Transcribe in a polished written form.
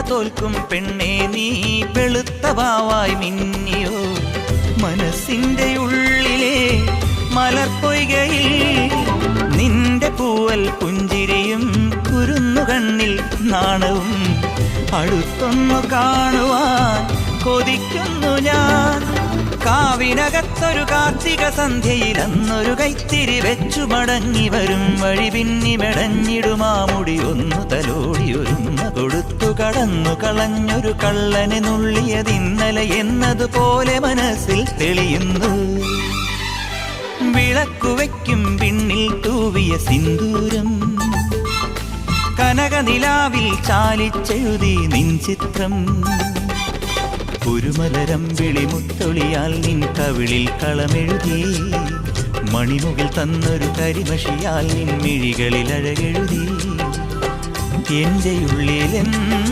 തോൽക്കും പെണ്ണേ നീ വെളുത്ത വാവായി മിന്നിയോ മനസ്സിന്റെ ഉള്ളിലെ മലർപ്പൊയ്കയിൽ നിന്റെ പൂവൽ പുഞ്ചിരിയും കുരുന്നു കണ്ണിൽ നാണവും അടുത്തൊന്നു കാണുവാൻ കൊതിക്കുന്നു ഞാൻ കാവിനകത്തൊരു കാർത്തിക സന്ധ്യയിൽ അന്നൊരു കൈത്തിരി വെച്ചു മടങ്ങി വരും വഴി പിന്നി മെടഞ്ഞിടുമാമുടി ഒന്നു തലോടി ഒരുമ കൊടുത്തു കടന്നു കളഞ്ഞൊരു കള്ളനെ നുള്ളിയതിന്നലെ എന്നതുപോലെ മനസ്സിൽ തെളിയുന്നു വിളക്കുവയ്ക്കും പിന്നിൽ തൂവിയ സിന്ദൂരം കനകനിലാവിൽ ചാലിച്ചെഴുതി നിൻ ചിത്രം കുരുമലരം വിളിമുത്തൊളിയാൽ നിൻ കവിളിൽ കളമെഴുതി മണിമുകിൽ തന്നൊരു കരിമഷിയാൽ നിൻ മിഴികളിൽ അഴകെഴുതി എന്റെ ഉള്ളിലെന്നും